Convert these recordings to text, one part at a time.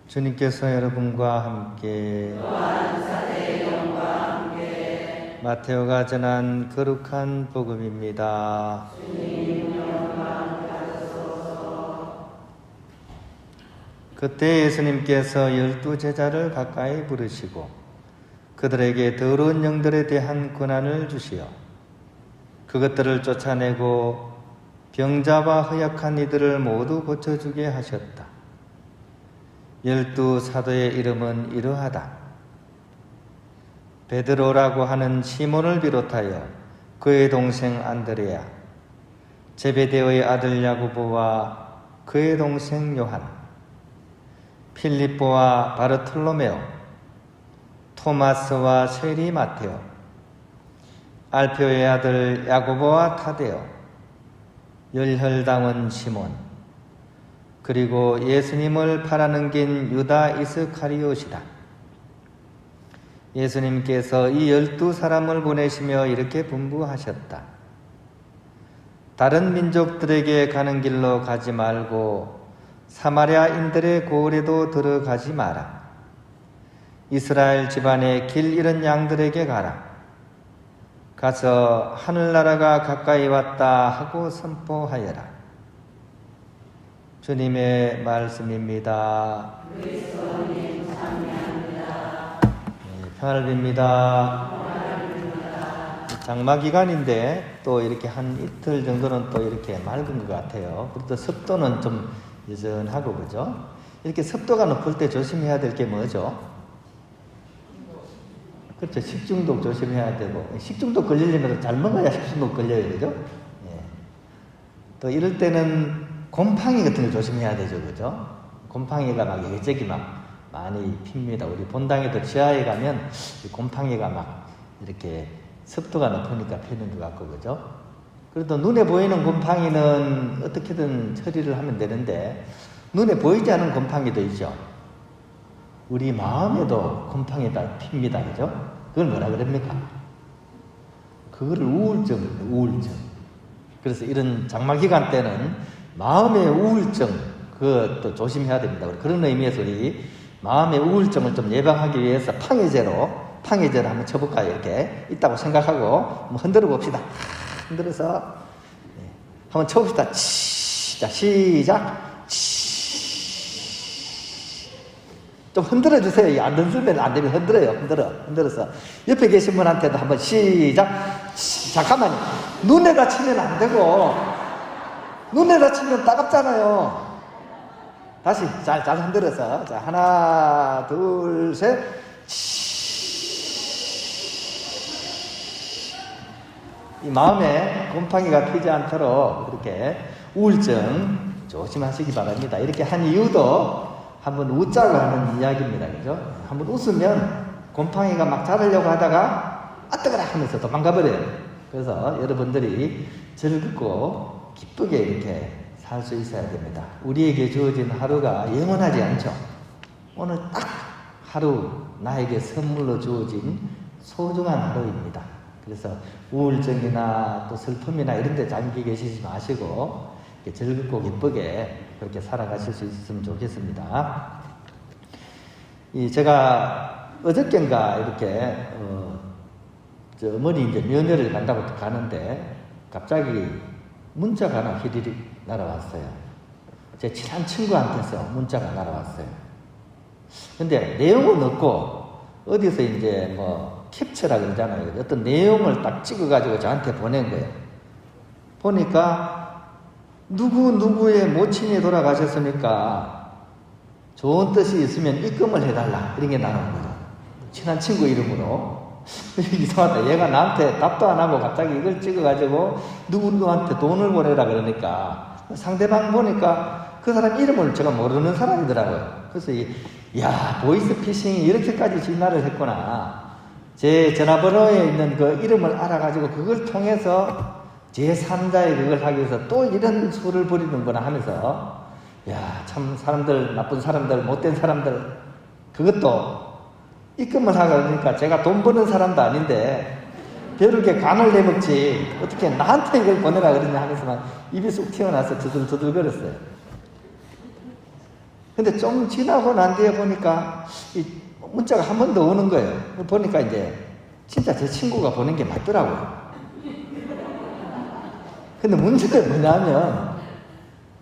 주님께서 여러분과 함께 마테오가 전한 거룩한 복음입니다. 그때 예수님께서 12제자를 가까이 부르시고 그들에게 더러운 영들에 대한 권한을 주시어 그것들을 쫓아내고 병자와 허약한 이들을 모두 고쳐주게 하셨다. 12 사도의 이름은 이러하다. 베드로라고 하는 시몬을 비롯하여 그의 동생 안드레아, 제베데오의 아들 야고보와 그의 동생 요한, 필립보와 바르톨로메오, 토마스와 세리 마테오, 알페오의 아들 야고보와 타데오, 열혈당원 시몬, 그리고 예수님을 팔아넘긴 유다 이스카리옷이다. 예수님께서 이 12사람을 보내시며 이렇게 분부하셨다. 다른 민족들에게 가는 길로 가지 말고 사마리아인들의 고을에도 들어가지 마라. 이스라엘 집안의 길 잃은 양들에게 가라. 가서 하늘나라가 가까이 왔다 하고 선포하여라. 주님의 말씀입니다. 그리스도님 찬미합니다. 평안을 빕니다. 장마 기간인데 또 이렇게 한 이틀 정도는 또 이렇게 맑은 것 같아요. 그래도 습도는 좀 여전하고 그죠? 이렇게 습도가 높을 때 조심해야 될 게 뭐죠? 그렇죠. 식중독 조심해야 되고, 식중독 걸리려면 잘 먹어야 식중독 걸려야 되죠? 예. 또 이럴 때는 곰팡이 같은 거 조심해야 되죠, 그죠? 곰팡이가 막 여기저기 막 많이 핍니다. 우리 본당에도 지하에 가면 곰팡이가 막 이렇게 습도가 높으니까 피는 것 같고, 그죠? 그래도 눈에 보이는 곰팡이는 어떻게든 처리를 하면 되는데, 눈에 보이지 않은 곰팡이도 있죠. 우리 마음에도 곰팡이가 핍니다, 그죠? 그걸 뭐라 그럽니까? 그거를 우울증입니다, 우울증. 그래서 이런 장마 기간 때는 마음의 우울증, 그것도 조심해야 됩니다. 그런 의미에서 우리 마음의 우울증을 좀 예방하기 위해서 팡해제를 한번 쳐볼까요? 이렇게 있다고 생각하고 한번 흔들어 봅시다. 흔들어서 한번 쳐봅시다. 자, 시작. 좀 흔들어 주세요. 안 흔들면 안 되면 흔들어서 옆에 계신 분한테도 한번 시작. 잠깐만요. 눈에다 치면 안 되고, 눈에다 치면 따갑잖아요. 다시 잘 흔들어서, 자, 하나, 둘, 셋. 이 마음에 곰팡이가 피지 않도록 이렇게 우울증 조심하시기 바랍니다. 이렇게 한 이유도 한번 웃자고 하는 이야기입니다. 그죠? 한번 웃으면 곰팡이가 막 자르려고 하다가 뜨거라 하면서 도망가버려요. 그래서 여러분들이 즐겁고 기쁘게 이렇게 살 수 있어야 됩니다. 우리에게 주어진 하루가 영원하지 않죠. 오늘 딱 하루 나에게 선물로 주어진 소중한 하루입니다. 그래서 우울증이나 또 슬픔이나 이런 데 잠기 계시지 마시고 즐겁고 기쁘게 그렇게 살아가실 수 있으면 좋겠습니다. 제가 어저께인가 이렇게 어머니 이제 면회를 간다고 가는데 갑자기 문자가 하나 휘리릭 날아왔어요. 제 친한 친구한테서 문자가 날아왔어요. 근데 내용은 없고 어디서 이제 뭐 캡처라 그러잖아요. 어떤 내용을 딱 찍어가지고 저한테 보낸 거예요. 보니까 누구의 모친이 돌아가셨으니까 좋은 뜻이 있으면 입금을 해달라, 이런 게 나온 거죠. 친한 친구 이름으로. 이상하다. 얘가 나한테 답도 안 하고 갑자기 이걸 찍어가지고 누구한테 돈을 보내라 그러니까 상대방 보니까 그 사람 이름을 제가 모르는 사람이더라고요. 그래서 보이스 피싱이 이렇게까지 진화를 했구나. 제 전화번호에 있는 그 이름을 알아가지고 그걸 통해서 제3자의 그걸 하기 위해서 또 이런 수를 부리는구나 하면서, 참 사람들, 나쁜 사람들, 못된 사람들, 그것도 입금을 하고 그러니까 제가 돈 버는 사람도 아닌데 별게 간을 내먹지 어떻게 나한테 이걸 보내라 그러냐 하면서 막 입이 쑥 튀어나와서 두들두들 거렸어요. 근데 좀 지나고 난 뒤에 보니까 이 문자가 한 번 더 오는 거예요. 보니까 이제 진짜 제 친구가 보낸 게 맞더라고요. 근데 문제는 뭐냐면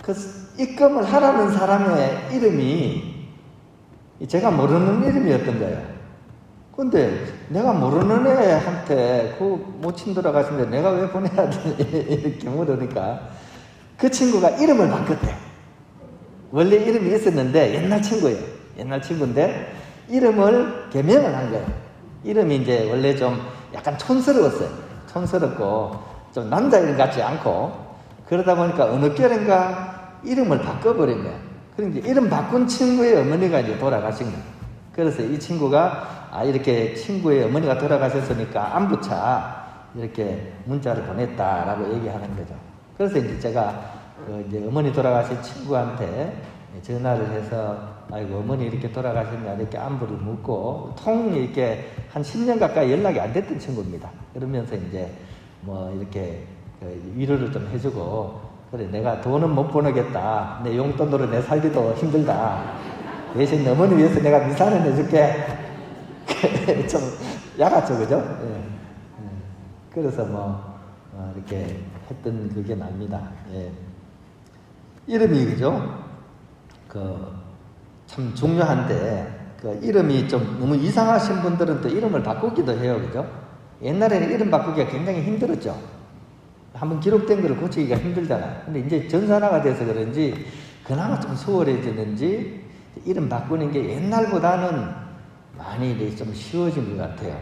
그 입금을 하라는 사람의 이름이 제가 모르는 이름이었던 거예요. 근데 내가 모르는 애한테 그 모친 돌아가신데 내가 왜 보내야 되냐 이렇게 물으니까 그 친구가 이름을 바꿨대. 원래 이름이 있었는데 옛날 친구예요. 옛날 친구인데 이름을 개명을 한 거예요. 이름이 이제 원래 좀 약간 촌스러웠어요. 촌스럽고 좀 남자 이름 같지 않고 그러다 보니까 어느 결인가 이름을 바꿔버린 거예요. 그러니까 이름 바꾼 친구의 어머니가 이제 돌아가신 거예요. 그래서 이 친구가 이렇게 친구의 어머니가 돌아가셨으니까 안부차 이렇게 문자를 보냈다라고 얘기하는 거죠. 그래서 이제 제가 이제 어머니 돌아가신 친구한테 전화를 해서 아이고 어머니 이렇게 돌아가셨냐 이렇게 안부를 묻고 통 이렇게 한 10년 가까이 연락이 안 됐던 친구입니다. 그러면서 이제 뭐 이렇게 위로를 좀 해주고 그래 내가 돈은 못 보내겠다. 내 용돈으로 내 살기도 힘들다. 대신 어머니 위해서 내가 미사는 해줄게. 좀 야갔죠, 그죠? 예. 그래서 이렇게 했던 그게 납니다. 예. 이름이 그죠? 참 중요한데 이름이 좀 너무 이상하신 분들은 또 이름을 바꾸기도 해요, 그죠? 옛날에는 이름 바꾸기가 굉장히 힘들었죠. 한번 기록된 거를 고치기가 힘들잖아요. 근데 이제 전산화가 돼서 그런지 그나마 좀 수월해지는지 이름 바꾸는 게 옛날보다는 많이 좀 쉬워진 것 같아요.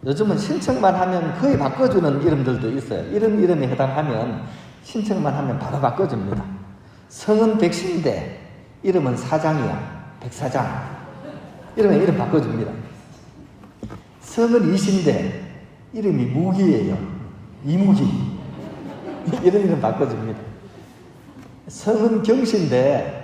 요즘은 신청만 하면 거의 바꿔주는 이름들도 있어요. 이름에 해당하면 신청만 하면 바로 바꿔줍니다. 성은 백신데 이름은 사장이야. 백사장. 이러면 이름 바꿔줍니다. 성은 이신데 이름이 무기예요. 이무기. 이런 이름 바꿔줍니다. 성은 경신데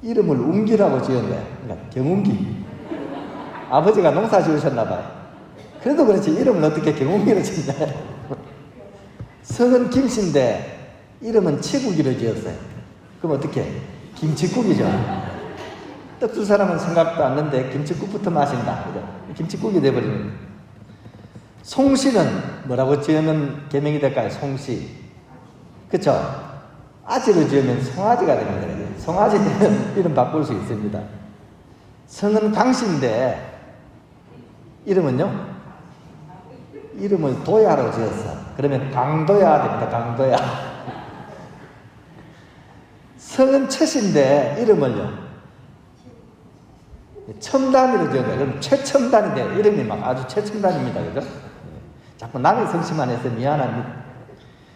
이름을 운기라고 지은 거예요. 그러니까 경운기. 아버지가 농사 지으셨나 봐요. 그래도 그렇지 이름을 어떻게 경운기로 짓나요? 성은 김씨인데 이름은 치국이로 지었어요. 그럼 어떻게? 김치국이죠. 떡 줄 사람은 생각도 않는데 김치국부터 마신다. 그죠? 김치국이 돼버리는 거예요. 송씨는 뭐라고 지으면 개명이 될까요? 송씨. 그쵸? 아지로 지으면 송아지가 되는 거예요. 송아지 되면 이름 바꿀 수 있습니다. 성은 강씨인데 이름은요? 이름을 도야로 지었어. 그러면 강도야 됩니다. 강도야. 성은 최씨인데 이름을요? 첨단으로 지은 거예요. 그럼 최첨단이 돼요. 이름이 막 아주 최첨단입니다. 그죠? 자꾸 남의 성씨만 해서 미안합니다.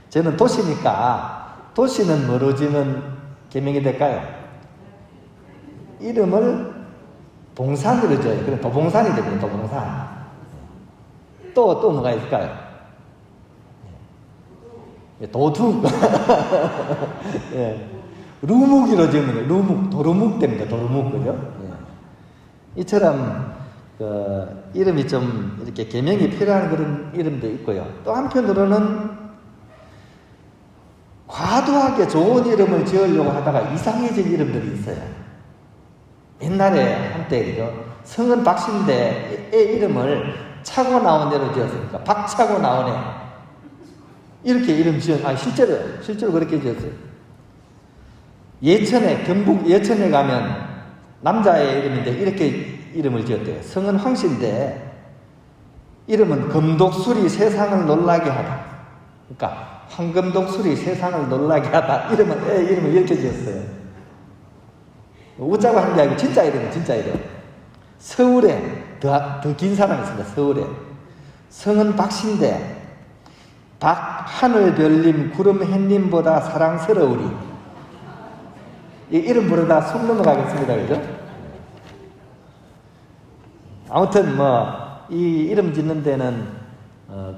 저는 도시니까 도시는 뭐로 지면 개명이 될까요? 이름을 봉산으로 지어요. 그럼 도봉산이 됩니다. 도봉산. 또 뭐가 있을까요? 도둑. 예. 루묵이로 지으면 루묵, 도루묵 됩니다. 도루묵, 그죠? 예. 이처럼 이름이 좀 이렇게 개명이 필요한 그런 이름도 있고요. 또 한편으로는 과도하게 좋은 이름을 지으려고 하다가 이상해진 이름들이 있어요. 옛날에 한때 그죠? 성은 박씨인데 애 이름을 차고 나온 애로 지었으니까 박차고 나온 애 이렇게 이름 지은 실제로 그렇게 지었어요. 예천에 경북 예천에 가면 남자의 이름인데 이렇게 이름을 지었대요. 성은 황씨인데 이름은 금독술이 세상을 놀라게 하다. 그러니까 황금독술이 세상을 놀라게 하다. 이름을 이렇게 지었어요. 웃자고 하는 게 아니고 진짜 이름이에요. 진짜 이름. 서울에 더 긴 사람이 있습니다. 서울에. 성은 박씨인데 박 하늘별님 구름 햇님보다 사랑스러우리. 이 이름 부르다 숨 넘어가겠습니다. 그죠? 아무튼 이 이름 짓는 데는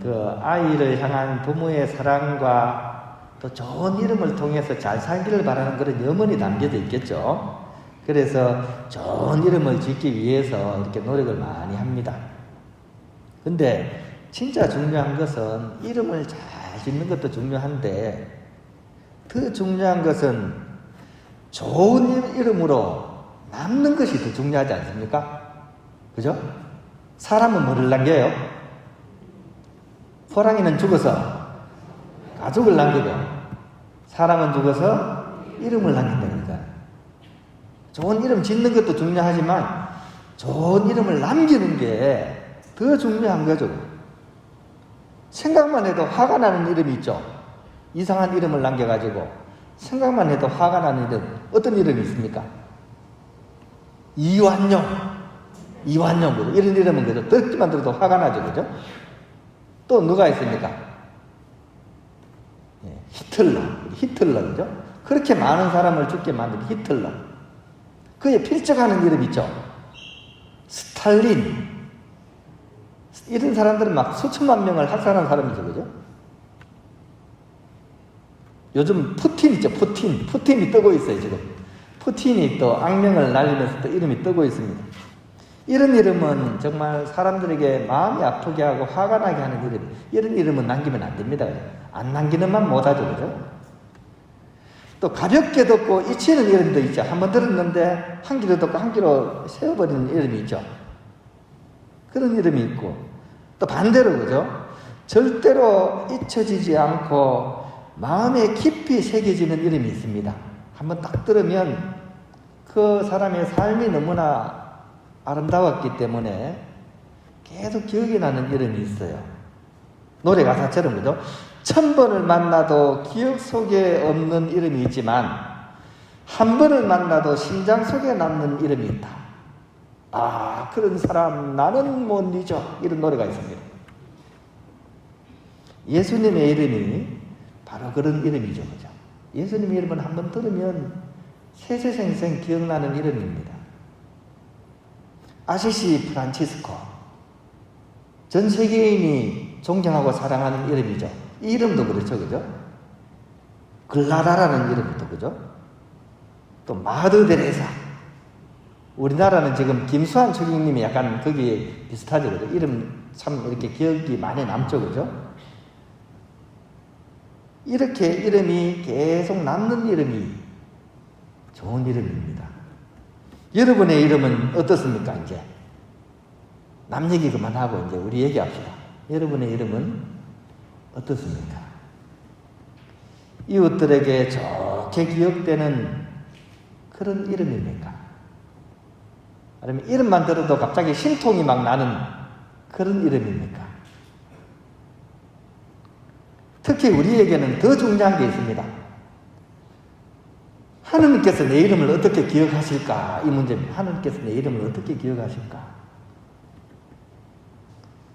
그 아이를 향한 부모의 사랑과 또 좋은 이름을 통해서 잘 살기를 바라는 그런 염원이 담겨져 있겠죠. 그래서 좋은 이름을 짓기 위해서 이렇게 노력을 많이 합니다. 근데 진짜 중요한 것은 이름을 잘 짓는 것도 중요한데 더 중요한 것은 좋은 이름으로 남는 것이 더 중요하지 않습니까? 그죠? 사람은 뭐를 남겨요? 호랑이는 죽어서 가족을 남기고 사람은 죽어서 이름을 남긴다니까. 좋은 이름 짓는 것도 중요하지만 좋은 이름을 남기는 게 더 중요한 거죠. 생각만 해도 화가 나는 이름이 있죠. 이상한 이름을 남겨가지고 생각만 해도 화가 나는 이름, 어떤 이름이 있습니까? 이완용, 그죠? 이런 이름은 그죠? 듣기만 들어도 화가 나죠, 그죠? 또 누가 있습니까? 히틀러, 그죠? 그렇게 많은 사람을 죽게 만든 히틀러. 그에 필적하는 이름 있죠? 스탈린. 이런 사람들은 막 수천만 명을 학살한 사람이죠, 그죠? 요즘 푸틴 있죠, 푸틴이 뜨고 있어요, 지금. 푸틴이 또 악명을 날리면서 또 이름이 뜨고 있습니다. 이런 이름은 정말 사람들에게 마음이 아프게 하고 화가 나게 하는 이름. 이런 이름은 남기면 안 됩니다. 안 남기는 만 못하죠, 그죠? 또 가볍게 듣고 잊히는 이름도 있죠. 한번 들었는데 한 귀로 듣고 한 귀로 세워버리는 이름이 있죠. 그런 이름이 있고 또 반대로 그죠? 절대로 잊혀지지 않고 마음에 깊이 새겨지는 이름이 있습니다. 한번 딱 들으면 그 사람의 삶이 너무나 아름다웠기 때문에 계속 기억이 나는 이름이 있어요. 노래 가사처럼 그죠? 1000번을 만나도 기억 속에 없는 이름이 있지만 한 번을 만나도 심장 속에 남는 이름이 있다. 아, 그런 사람 나는 못 잊어. 이런 노래가 있습니다. 예수님의 이름이 바로 그런 이름이죠, 그죠? 예수님의 이름은 한번 들으면 세세생생 기억나는 이름입니다. 아시시 프란치스코, 전 세계인이 존경하고 사랑하는 이름이죠. 이 이름도 그렇죠, 그죠? 글라라라는 이름도 그죠? 또 마드 데레사. 우리나라는 지금 김수환 총리님이 약간 거기에 비슷하죠, 그죠? 이름 참 이렇게 기억이 많이 남죠, 그죠? 이렇게 이름이 계속 남는 이름이 좋은 이름입니다. 여러분의 이름은 어떻습니까, 이제? 남 얘기 그만하고 이제 우리 얘기합시다. 여러분의 이름은 어떻습니까? 이웃들에게 좋게 기억되는 그런 이름입니까? 아니면 이름만 들어도 갑자기 심통이 막 나는 그런 이름입니까? 특히 우리에게는 더 중요한 게 있습니다. 하느님께서 내 이름을 어떻게 기억하실까? 이 문제입니다. 하느님께서 내 이름을 어떻게 기억하실까?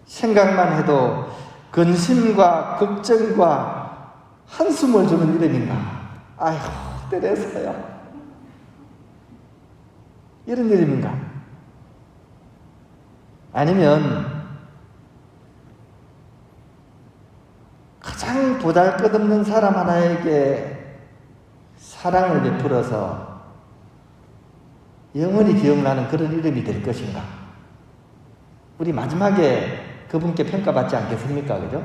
생각만 해도 근심과 걱정과 한숨을 주는 이름인가? 아휴, 때려서요. 이런 이름인가? 아니면 가장 보잘것없는 사람 하나에게 사랑을 베풀어서 영원히 기억나는 그런 이름이 될 것인가? 우리 마지막에 그분께 평가받지 않겠습니까? 그죠?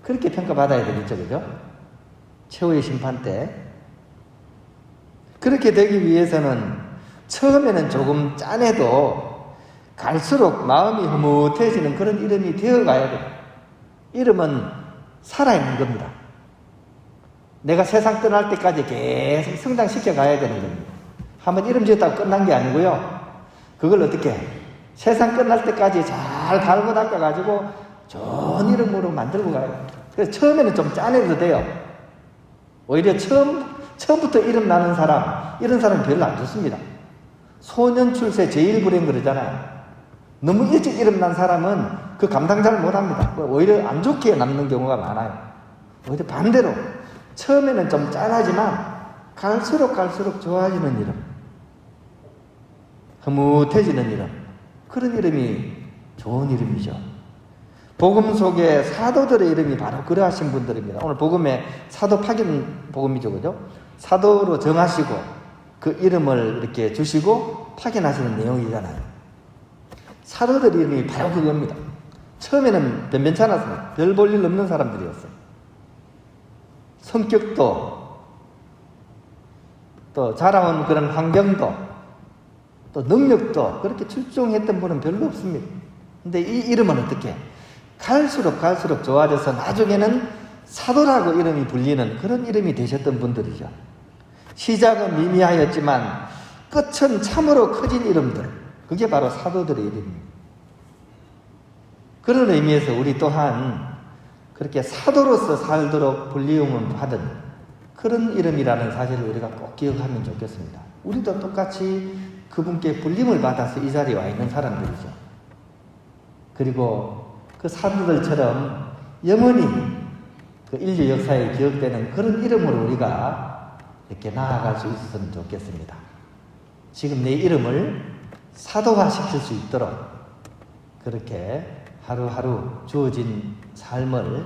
그렇게 평가받아야 되겠죠? 그죠? 최후의 심판 때. 그렇게 되기 위해서는 처음에는 조금 짠해도 갈수록 마음이 흐뭇해지는 그런 이름이 되어가야 돼요. 이름은 살아있는 겁니다. 내가 세상 떠날 때까지 계속 성장시켜 가야 되는 겁니다. 한번 이름 지었다고 끝난 게 아니고요. 그걸 어떻게 세상 끝날 때까지 잘 갈고 닦아가지고 좋은 이름으로 만들고 가요. 그래서 처음에는 좀 짠해도 돼요. 오히려 처음부터 이름 나는 사람, 이런 사람이 별로 안 좋습니다. 소년 출세 제일 불행 그러잖아요. 너무 일찍 이름 난 사람은 그 감당 잘 못합니다. 오히려 안 좋게 남는 경우가 많아요. 오히려 반대로 처음에는 좀 짠하지만 갈수록 좋아지는 이름, 흐뭇해지는 이름, 그런 이름이 좋은 이름이죠. 복음 속에 사도들의 이름이 바로 그러하신 분들입니다. 오늘 복음에 사도 파견 복음이죠, 그죠? 사도로 정하시고 그 이름을 이렇게 주시고 파견하시는 내용이잖아요. 사도들 이름이 바로 그겁니다. 처음에는 변변찮았습니다. 별 볼 일 없는 사람들이었어요. 성격도 또 자라온 그런 환경도 또 능력도 그렇게 출중했던 분은 별로 없습니다. 근데 이 이름은 어떻게? 갈수록 좋아져서 나중에는 사도라고 이름이 불리는 그런 이름이 되셨던 분들이죠. 시작은 미미하였지만 끝은 참으로 커진 이름들, 그게 바로 사도들의 이름입니다. 그런 의미에서 우리 또한 그렇게 사도로서 살도록 불리움을 받은 그런 이름이라는 사실을 우리가 꼭 기억하면 좋겠습니다. 우리도 똑같이 그분께 불림을 받아서 이 자리에 와 있는 사람들이죠. 그리고 그 사도들처럼 영원히 그 인류 역사에 기억되는 그런 이름으로 우리가 이렇게 나아갈 수 있었으면 좋겠습니다. 지금 내 이름을 사도화 시킬 수 있도록 그렇게 하루하루 주어진 삶을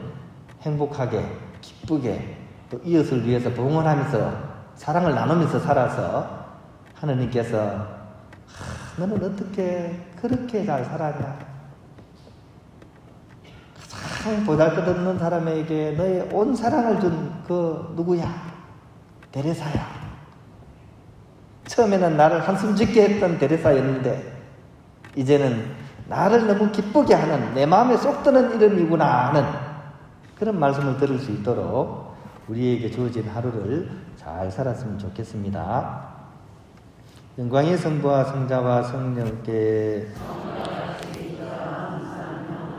행복하게 기쁘게 또 이웃을 위해서 봉헌하면서 사랑을 나누면서 살아서 하느님께서 너는 어떻게 그렇게 잘 살았냐, 가장 보잘것없는 사람에게 너의 온 사랑을 준 그 누구야? 데레사야. 처음에는 나를 한숨 짓게 했던 데레사였는데 이제는 나를 너무 기쁘게 하는, 내 마음에 쏙 드는 이름이구나 하는 그런 말씀을 들을 수 있도록 우리에게 주어진 하루를 잘 살았으면 좋겠습니다. 영광의 성부와 성자와 성령께